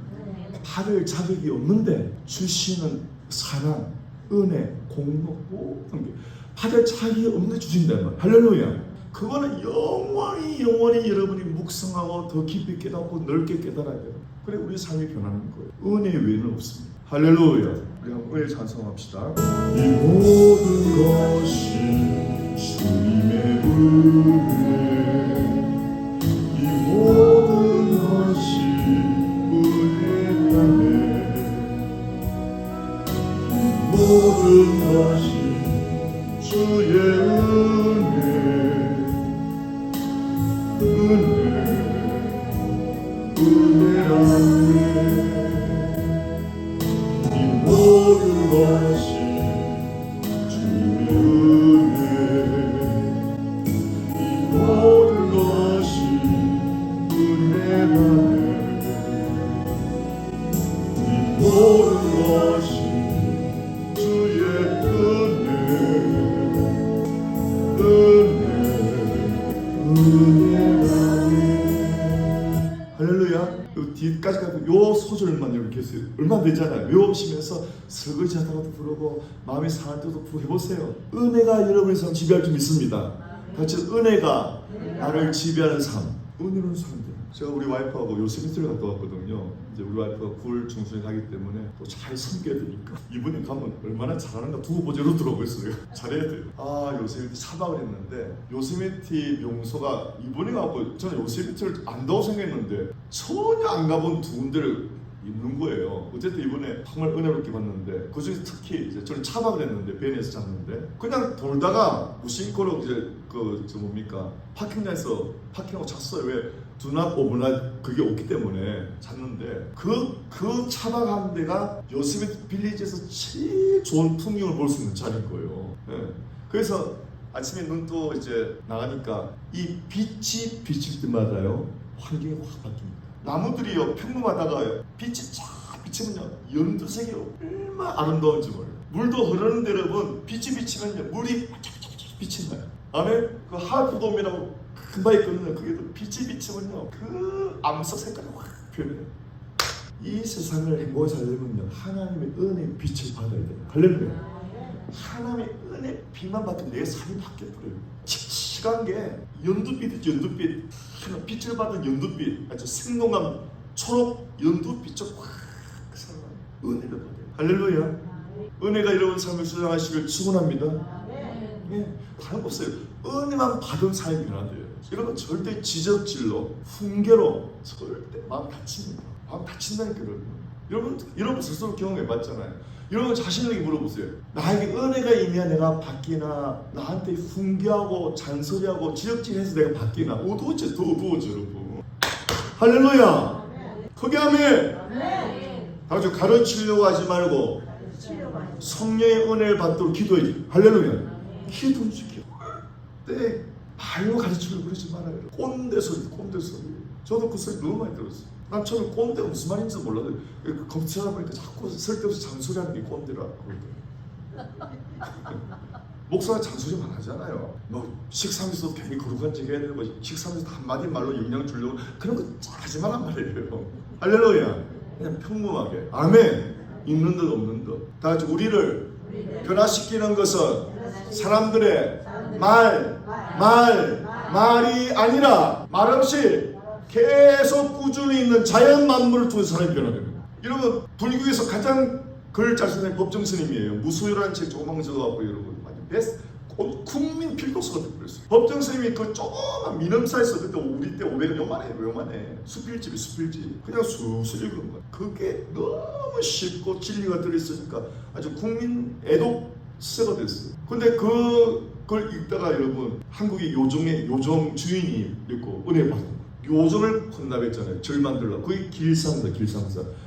Speaker 1: 받을 자격이 없는데 주시는 사랑, 은혜, 공로 모든 게 받을 자격이 없는데 주신다는 말. 할렐루야. 그거는 영원히 여러분이 묵상하고 더 깊이 깨닫고 넓게 깨달아야 돼요. 그래 우리 삶이 변하는 거예요. 은혜 외에는 없습니다. 할렐루야. 우리 한번 은혜 찬송합시다. 이 모든 것이 주님의 은혜, 이 모든 것이 은혜라네, 이 모든 것이 주의 은혜, 은혜라네. 이 모든 것이 주의 은혜, 이 모든 것이 은혜라네, 이 모든 것이 주의 은혜라네. 할렐루야. 뒤까지 가고 요 소절만 이렇게 했어요. 얼마 되잖아요. 외우시면서 설거지 하다가도 부르고 마음이 상할 때도 부르고 해보세요. 은혜가 여러분의 삶 지배할 줄 믿습니다. 같이 은혜가 나를 지배하는 삶. 은혜로운 사람들. 제가 우리 와이프하고 요세미트를 갔다 왔거든요. 이제 우리 와이프가 9월 중순에 가기 때문에 또 잘 섬겨야 되니까 이번에 가면 얼마나 잘하는가 두고 보자로 들어보겠어요. 잘해야 돼요. 아 요세미티 차박을 했는데 요세미티 명소가 이번에 가고 저는 요세미티를 안다고 생각했는데 전혀 안 가본 두 군데를 있는 거예요. 어쨌든 이번에 정말 은혜롭게 봤는데 그중에서 특히 이제 저는 차박을 했는데 벤에서 잤는데 그냥 돌다가 무심코로 이제 뭡니까 파킹장에서 파킹하고 잤어요. 왜? 두낮 오브낮 그게 없기 때문에 잤는데 그 차박한 데가 요스미트 빌리지에서 제일 좋은 풍경을 볼 수 있는 자리인 거예요. 네. 그래서 아침에 눈 또 이제 나가니까 이 빛이 비칠 때마다요 환경이 확 바뀝니다. 나무들이요 평범하다가 빛이 쫙 비치면요 연두색이 얼마나 아름다운지 몰라요. 물도 흐르는데 여러분 빛이 비치면요 물이 반짝반짝 빛이 나요. 아멘. 그 하프돔이라고 큰 바위 있거든요. 그게도 빛이 비치면요 그 암석 색깔이 확 변해요. 이 세상을 행복하게 살려면요 하나님의 은혜의 빛을 받아야 돼요. 할렐루야. 하나님의 은혜 빛만 받으면 내 삶이 바뀌어버려요. 칙칙한 게 연두빛이죠. 연두빛. 하나 빛을 받은 연두빛. 아주 생동한 초록 연두빛을 확 살아요. 은혜를 받아요. 할렐루야. 은혜가 여러분 삶을 수장하시길 축원합니다. 예, 다른 거 없어요. 은혜만 받은 삶이 변화돼요. 여러분 절대 지적질로 훈계로 절대 마음 다칩니다. 마음 다친다니까 여러분 스스로 경험해봤잖아요. 여러분 자신에게 물어보세요. 나에게 은혜가 임해야 내가 바뀌나 나한테 훈계하고 잔소리하고 지적질해서 내가 바뀌나 어두워져 더 어두워져 여러분. 할렐루야. 크게 아멘. 다같이 가르치려고 하지 말고 성령의 은혜를 받도록 기도해야지. 할렐루야. 기도시켜. 때 말로 가르치려고 그러지 말아요. 꼰대 소리. 저도 그 소리 너무 많이 들었어요. 난 처음에 꼰대가 무슨 말인지 몰라요. 검찰하다 보니까 자꾸 쓸데없이 잔소리하는 게 꼰대라 그러더라고요. 목사가 잔소리만 하잖아요. 뭐 식사하면서도 괜히 거룩한 척 해야 되는 거, 식사하면서 한마디 말로 영향 주려고 그런 거 하지 말란 말이에요. 할렐루야. 그냥 평범하게. 아멘. 있는 듯 없는 듯. 다 같이 우리를 변화시키는 것은 사람들의 말이 아니라 말없이 계속 꾸준히 있는 자연 만물을 통해 사람이 변화됩니다. 여러분 불교에서 가장 글 잘 쓰는 법정 스님이에요. 무소유라는 책 조그만 적어갖고 여러분 베스트 국민 필독서가 되어버렸어요. 법정 스님이 그 조그만 민음사에서 그때 우리 때 500원 요만해 수필집 그냥 수술 읽은 거야. 그게 너무 쉽고 진리가 들어있으니까 아주 국민 애독서가 됐어요. 근데 그걸 읽다가 여러분 한국의 요정 주인이 읽고 은혜 받은 거예요. 요정을 혼납했잖아요. 절 만들려고. 그게 길상사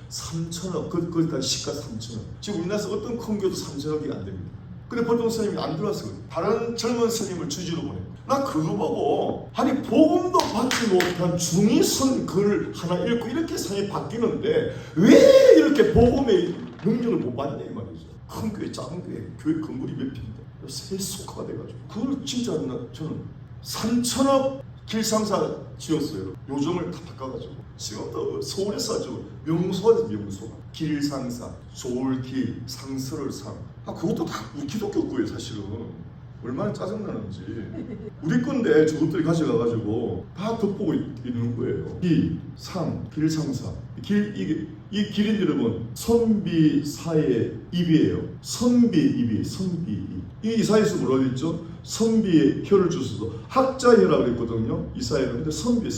Speaker 1: 3,000원. 거기다 시가 3,000원. 지금 우리나라에서 어떤 큰 교도 3,000원이 안 됩니다. 근데 보통 스님이 안 들어왔어요. 다른 젊은 스님을 주지로 보내. 나 그거 보고 아니 복음도 받지 못한 중이선 글 하나 읽고 이렇게 삶이 바뀌는데 왜 이렇게 복음의 능력을 못 받냐 이 말이죠. 큰 교회 작은 교회 건물이 몇 평인데 세속화가 돼가지고 그걸 진짜 저는 3천억 길상사 지었어요. 요즘을 다 바꿔가지고 지금도 서울에서 아주 명소가 명소가 길상사, 좋을길, 상설을상 그것도 다 우리 기독교 거예요 사실은. 얼마나 짜증나는지. 우리 건데 저것들이 가져가가지고 다 덮보고 있는 거예요. 길, 상, 길상사. 이 길인 여러분 선비사의 입이에요. 선비입이 선비. 이 이사야서 뭐라고 했죠? 선비의 혀를 주소서. 학자혀라고 그랬거든요. 이사야는. 근데 선비.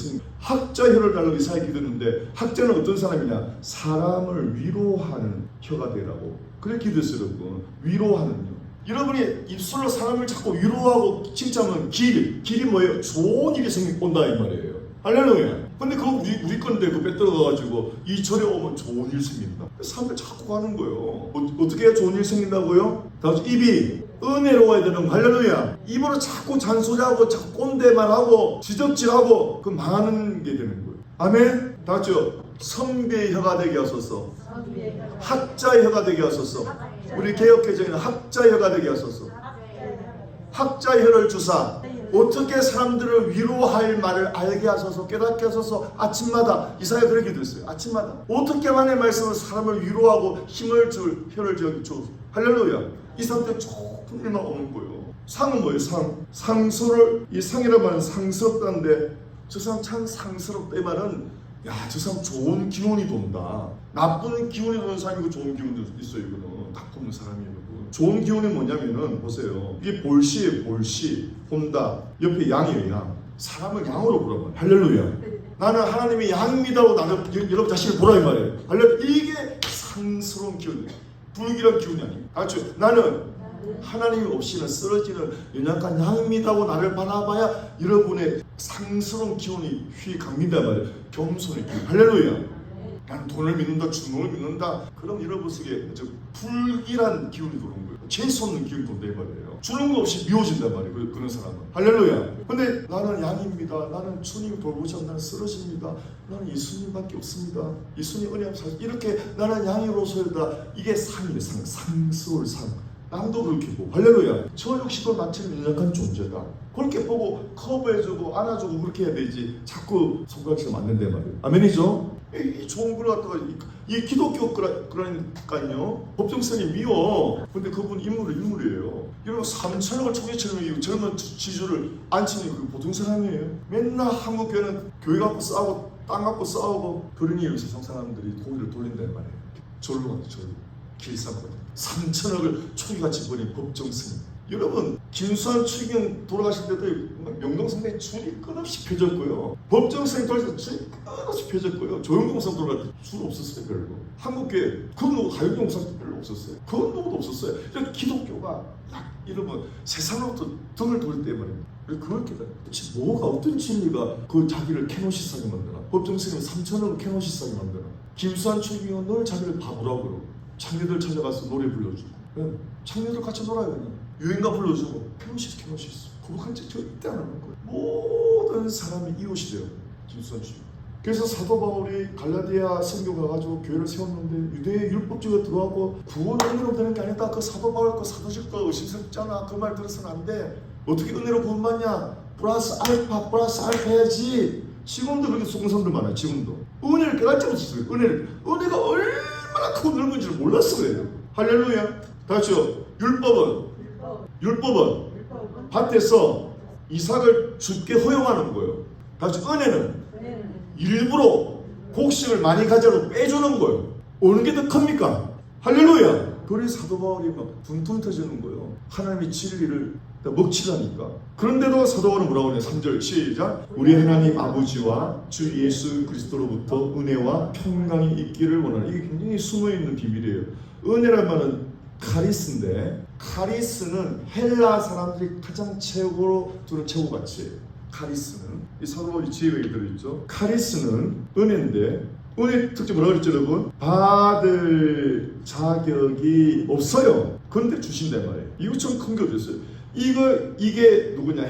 Speaker 1: 학자혀를 달라고 이사야 기도했는데 학자는 어떤 사람이냐? 사람을 위로하는 혀가 되라고. 그래 기도했어요 여러분. 위로하는요. 여러분이 입술로 사람을 자꾸 위로하고 칭찬하면 길이 뭐예요? 좋은 일이 온다 이 말이에요. 할렐루야. 근데 그거 우리 건데 그거 빼들어가가지고 이 절에 오면 좋은 일 생긴다. 사람들 자꾸 가는 거예요. 어떻게 해야 좋은 일 생긴다고요? 다음 입이 은혜로워야 되는 거. 할렐루야. 입으로 자꾸 잔소리하고 자꾸 꼰대만 하고 지적질하고 그 망하는 게 되는 거예요. 아멘. 다 같이요. 선비의 혀가 되게 하소서. 학자의 혀가 되게 하소서. 우리 개혁개정에는 학자의 혀가 되게 하소서. 학자의 혀를 주사 어떻게 사람들을 위로할 말을 알게 하소서, 깨닫게 하소서. 아침마다 이사야 그렇게 됐어요. 아침마다 어떻게 하나님의 말씀으로 사람을 위로하고 힘을 줄 혀를 줘. 할렐루야. 이 사람들 좋은 일만 오는 거예요. 상은 뭐예요? 상소를 이 상이라는 말은 상스럽다는데 저 사람 참 상스럽다 이 말은 야, 저 사람 좋은 기운이 돈다. 나쁜 기운이 도는 사람이고 좋은 기운도 있어요. 이거는 나쁜 사람이에요. 좋은 기운이 뭐냐면은 보세요. 이게 볼시예요. 볼시. 본다. 옆에 양이에요. 양. 사람을 양으로 보라고. 할렐루야. 나는 하나님의 양입니다고 나는 여러분 자신을 보라 이 말이에요. 할렐루야. 이게 상스러운 기운이에요. 불길한 기운이 아니에요. 알죠? 나는 하나님이 없이는 쓰러지는 연약한 양입니다고 나를 바라봐야 여러분의 상스러운 기운이 휘 갑니다 말이에요. 겸손의 기운. 할렐루야. 나는 돈을 믿는다, 주님을 믿는다. 그럼 여러분 속에 불길한 기운이 도는 거예요. 재수없는 기운이 돈다 이 말이에요. 주는 거 없이 미워진단 말이에요. 그런 사람은. 할렐루야. 근데 나는 양입니다. 나는 주님 돌보셔서 나는 쓰러집니다. 나는 예수님밖에 없습니다. 예수님 은혜하면 살 이렇게 나는 양으로서다. 이게 상이에요. 상스러울 상. 남도 그렇게 보고. 할렐루야. 저 역시도 나처럼 연약한 존재다. 그렇게 보고 커버해주고 안아주고 그렇게 해야 되지. 자꾸 손가락질 안 된단 말이에요. 아멘이죠? 이 좋은 걸 갖다가 이 기독교 그러니까요. 법정선이 미워. 근데 그분 인물이에요. 여러분 3천억을 총회처럼 젊은 지주를 앉히는 그 보통 사람이에요. 맨날 한국 교회는 교회 갖고 싸우고 땅 갖고 싸우고 그러니 세상 사람들이 고개를 돌린단 말이에요. 절로 가요. 절로. 길상거든. 3천억을 초기같이 버린 법정스님. 여러분 김수환 추기경 돌아가실 때도 명동성당에 줄이 끝없이 펴졌고요. 법정스님 돌아가실 때 줄이 끝없이 펴졌고요. 조영동성 돌아갈 때 줄 없었어요. 별로. 한국교회 그건 가요동성 별로 없었어요. 그건 누구도 없었어요. 그래서 기독교가 여러분 세상으로부터 등을 돌릴 때 말입니다. 그렇게 도대체 뭐가 어떤 진리가 그 자기를 캐노시스하게 만드나. 법정스님은 3천억을 캐노시스하게 만드나. 김수환 추기경은 늘 자기를 바보라고 그러고 창녀들 찾아가서 노래 불러주고 창녀들 같이 놀아요. 그냥 유행가 불러주고 캐노시스 거룩한 책 절대 안 하는 거예요. 모든 사람이 이웃이 돼요. 김수환 씨. 그래서 사도 바울이 갈라디아 선교 가가지고 교회를 세웠는데 유대의 율법주의가 들어가고 구원 은혜로 되는 게 아니다. 그 사도 바울 그 사도직과 의심스럽잖아. 그 말 들어서는 안 돼. 어떻게 은혜로 구원받냐? 플러스 알파 해야지. 지금도 그렇게 속은 사람들 많아요. 지금도 은혜를 깨닫지 못했어요. 은혜가 얼마나 크고 넓은지를 몰랐어 그래요. 할렐루야. 다 같이요. 율법은 밭에서 이삭을 죽게 허용하는 거예요. 다 같이 은혜는 일부러 곡식을 많이 가져고 빼주는 거예요. 어느 게 더 큽니까? 할렐루야. 그래서 사도 바울이 막 둥둥 터지는 거예요. 하나님의 진리를 먹칠하니까. 그런데도 사도 바울은 뭐라고 하냐? 3절 시작. 우리 하나님 아버지와 주 예수 그리스도로부터 은혜와 평강이 있기를 원하는. 이게 굉장히 숨어있는 비밀이에요. 은혜란 말은 카리스인데 카리스는 헬라 사람들이 가장 최고로 두는 최고 가치예요. 카리스는 이 사도 바울이 지혜가 들어있죠. 카리스는 은혜인데 은혜 특징 뭐라고 그랬죠 여러분? 받을 자격이 없어요. 그런데 주신단 말이에요. 이거 좀 큰 게 어딨어요? 이게 누구냐?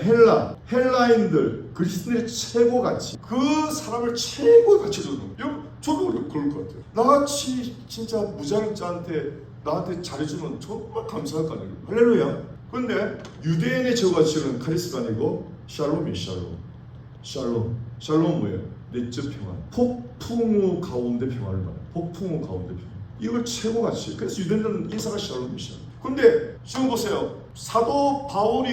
Speaker 1: 헬라인들, 그리스도인의 최고 가치. 그 사람을 최고 가치 주는 거예요. 저도 그럴 것 같아요. 나같이 진짜 무장자한테 나한테 잘해주면 정말 감사할 거 아니에요. 할렐루야. 그런데 유대인의 최고 가치는 카리스가 아니고 샬롬이에요. 샬롬 뭐예요? 내적 평안. 폭풍우 가운데 평안을 말해요. 폭풍우 가운데 평안. 이걸 최고 가치. 그래서 유대인들은 인사가 샬롬이셔. 근데 지금 보세요. 사도 바울이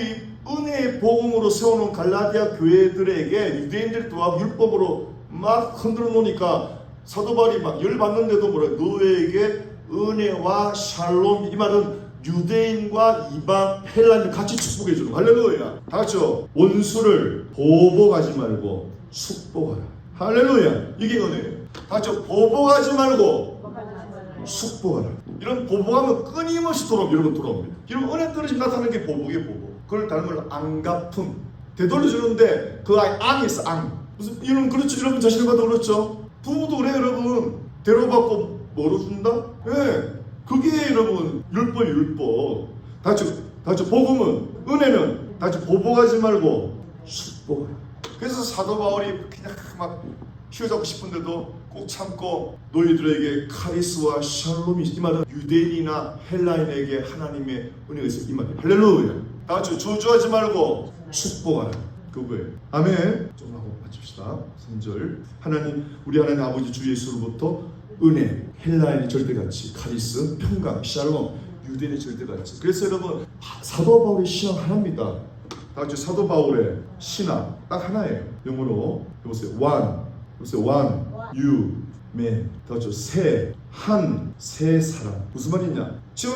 Speaker 1: 은혜의 복음으로 세워놓은 갈라디아 교회들에게 유대인들이 또 율법으로 막 흔들어 놓으니까 사도 바울이 막 열받는데도 뭐래? 너에게 은혜와 샬롬. 이 말은 유대인과 이방 헬라인들 같이 축복해 주는 거예요. 할렐루야. 다 같이요. 원수를 보복하지 말고 축복하라. 할렐루야. 이게 은혜예요. 다 같이요. 보복하지 말고 축복하라. 이런 보복하면 끊임없이 여러분 돌아옵니다. 이런 은혜 떨어지면 나타나는 게 보복이에요. 보복. 그걸 닮은 안갚음. 되돌려주는데 그 앙이 있어. 앙. 무슨 이런 그렇죠. 여러분 자신을 봐도 그렇죠. 부부도 그래 여러분. 대로받고 뭐로 준다? 예. 네. 그게 여러분 율법. 다 같이 복음은 은혜는 다 같이 보복하지 말고 축복하라. 그래서 사도 바울이 그냥 막 휘어잡고 싶은데도 꼭 참고 너희들에게 카리스와 샬롬이 이 말은 유대인이나 헬라인에게 하나님의 은혜가 있어. 이 말이에요. 할렐루야. 다 같이 저주하지 말고 축복하라. 그거예요. 아멘. 좀 하고 마칩시다. 3절. 우리 하나님 아버지 주 예수로부터 은혜, 헬라인의 절대가치, 카리스, 평강, 샬롬, 유대인의 절대가치. 그래서 여러분 사도 바울의 신앙 하나입니다. 다 같이 사도 바울의 신앙 딱 하나예요. 영어로 보세요. one, you, man. 다 같이 세 사람. 무슨 말이냐? 지금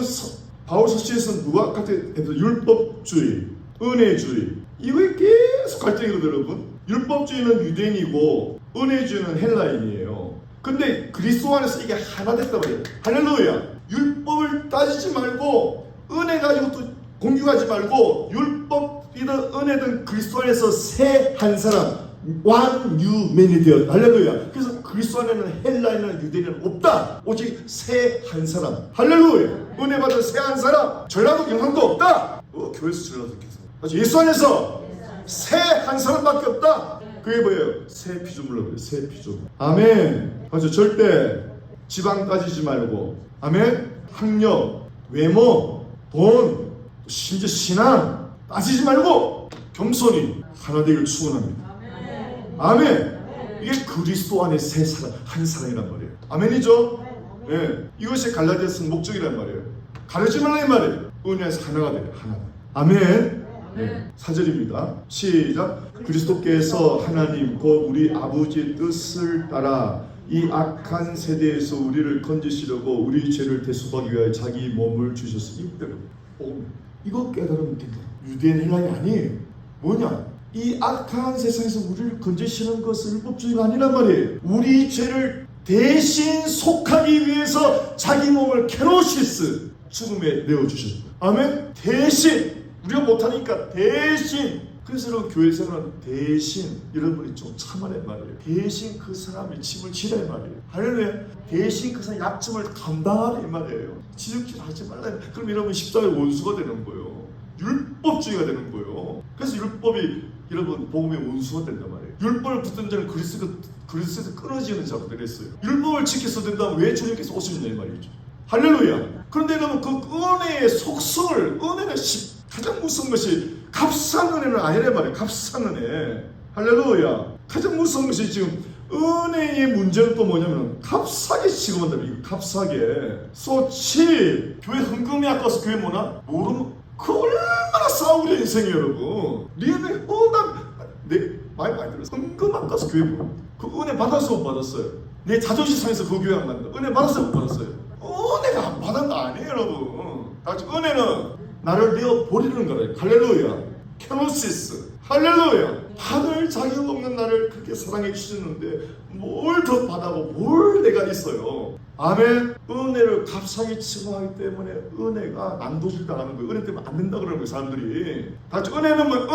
Speaker 1: 바울 서시에서는 누가 같은 율법주의, 은혜주의. 이거에 계속 갈등이거든요, 여러분. 율법주의는 유대인이고 은혜주의는 헬라인이에요. 근데 그리스도 안에서 이게 하나 됐단 말이에요. 할렐루야. 율법을 따지지 말고 은혜 가지고 또 공격하지 말고 율법이든 은혜든 그리스도 안에서 새 한 사람 one new man이 되었다. 할렐루야. 그래서 그리스도 안에는 헬라인이나 유대인은 없다. 오직 새 한 사람. 할렐루야. 은혜 받은 새 한 사람. 전라도 경상도 없다. 교회에서 전라도 계속. 예수 안에서 새 한 사람밖에 없다. 그게 뭐예요? 새 피조물로 그래요. 새 피조물. 아멘. 맞아. 절대 지방 따지지 말고. 아멘. 학력, 외모, 돈, 심지어 신앙 따지지 말고 겸손히 하나 되기를 축원합니다. 아멘. 이게 그리스도 안에 새 사람, 한 사람이란 말이에요. 아멘이죠? 네. 이것이 갈라디아서 목적이란 말이에요. 가르지 말라는 말이에요. 은혜에서 하나가 돼요. 하나. 아멘. 네. 4절입니다. 시작. 그리스도께서 하나님 곧 우리 아버지의 뜻을 따라 이 악한 세대에서 우리를 건지시려고 우리 죄를 대속하기 위하여 자기 몸을 주셨으니 이거 깨달으면 된다. 유대인 헬라인이 아니에요. 뭐냐? 이 악한 세상에서 우리를 건지시는 것은 율법주의가 아니란 말이에요. 우리 죄를 대신 속하기 위해서 자기 몸을 케노시스 죽음에 내어주셨다. 아멘. 대신 우리가 못하니까 대신. 그래서 여러분 교회 생활은 대신 여러분이 좀 참아낸 말이에요. 대신 그 사람의 짐을 지라 이 말이에요. 할렐루야. 대신 그 사람의 약점을 감당하라 이 말이에요. 지적질 하지 말라. 그럼 여러분 십자가의 원수가 되는 거예요. 율법주의가 되는 거예요. 그래서 율법이 여러분 복음의 원수가 된단 말이에요. 율법을 붙든 자는 그리스도에서 끊어지는 자가 되겠어요. 율법을 지켰어야 된다면 왜 주님께서 오셨냐 이 말이죠. 할렐루야. 그런데 여러분 그 은혜의 속성을 은혜는 가장 무서운 것이 값싼 은혜는 아니란 말이에요. 값싼 은혜. 할렐루야. 가장 무서운 것이 지금 은혜의 문제는 또 뭐냐면 값싸게 취급한다면 이거 값싸게 소치 교회 헌금이 아까워서 교회 뭐나? 모르면 그 얼마나 싸우려 인생이에요 여러분. 리얼의 많이 들었어. 헌금 아까워서 교회 뭐나? 그 은혜 받았어 못 받았어요? 내 자존심 상해서 그 교회 안 간다. 은혜 받았어요 못 받았어요? 은혜가 안 받은 거 아니에요 여러분. 다 같이 은혜는 나를 내어 버리는 거래요. 할렐루야. 케노시스. 할렐루야. 하늘 자격 없는 나를 그렇게 사랑해 주셨는데 뭘 더 받아고 뭘 내가 있어요. 아멘. 은혜를 값싸게 치고하기 때문에 은혜가 난도질 당하는 거예요. 은혜 때문에 안 된다 그러는 거예요 사람들이. 다 같이 은혜면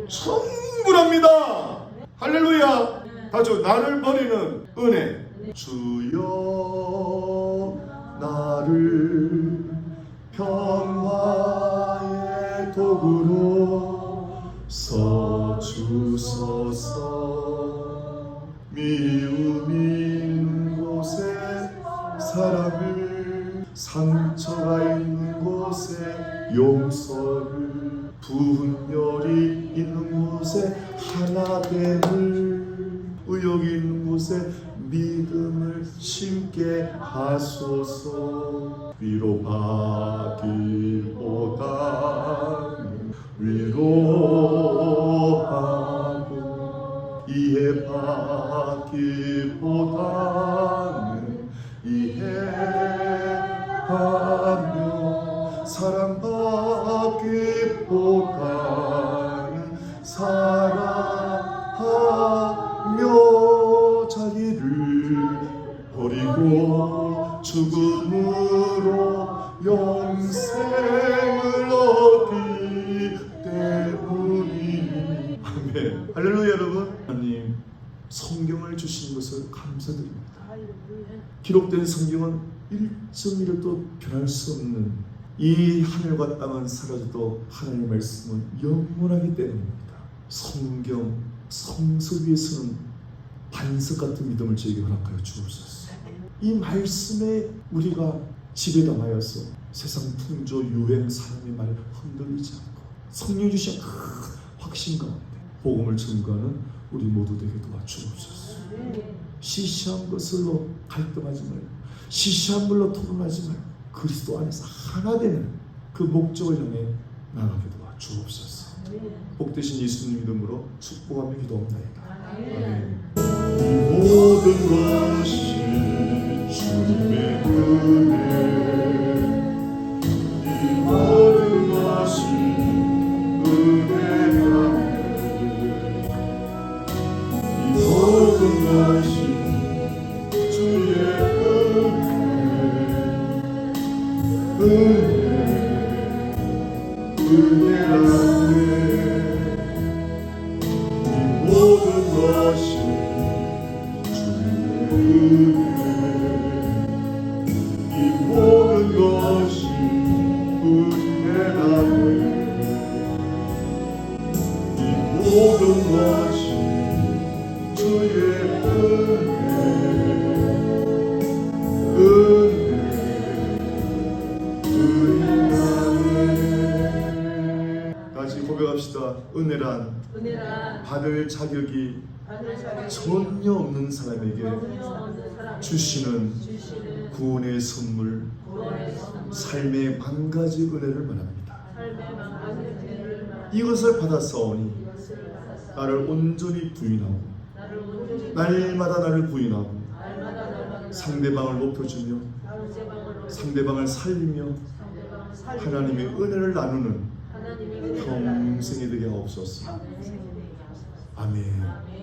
Speaker 1: 충분합니다. 할렐루야. 다 같이 나를 버리는 은혜. 주여 나를 평화의 도구로 서주소서. 미움이 있는 곳에 사랑을, 상처가 있는 곳에 용서를, 분열이 있는 곳에 하나됨을, 의욕이 있는 곳에 믿음을 심게 하소서. 위로받기보다는 위로하고, 이해받기보다는 이해하며, 사랑받기보다는 사랑하며, 자기를 버리고 죽음으로 영생을 얻기 때문이니. 아멘. 할렐루야. 여러분, 하나님 성경을 주신 것을 감사드립니다. 기록된 성경은 1.1도 변할 수 없는, 이 하늘과 땅은 사라져도 하나님의 말씀은 영원하기 때문입니다. 성경 성서 위에서는 반석 같은 믿음을 저에게 허락하여 주옵소서. 이 말씀에 우리가 지배당하여서 세상 풍조 유행 사람의 말에 흔들리지 않고 성령 주신 큰 확신 가운데 복음을 증거하는 우리 모두 되게 도와주옵소서. 시시한 것으로 갈등하지 말고, 시시한 걸로 토론하지 말고, 그리스도 안에서 하나 되는 그 목적을 향해 나가게 도와주옵소서. 복되신 예수님 이름으로 축복하며 기도합니다. 아멘. 이 모든 것이 주님의 은혜, 이 모든 것이 은혜가, 이 모든 것이 주의 은혜라네. 이 모든 것이 주의 이 모든 것이 은혜라네. 이 모든 것이 주의 은혜라네. 다시 고백합시다. 은혜란 받을 자격이 전혀 없는 사람에게 주시는 구원의 선물, 삶의 만 가지 은혜를 말합니다. 이것을 받았사오니 나를 온전히 부인하고, 날마다 나를 부인하고, 상대방을 높여주며 상대방을 살리며 하나님의 은혜를 나누는 평생이 되게 하옵소서. 아멘.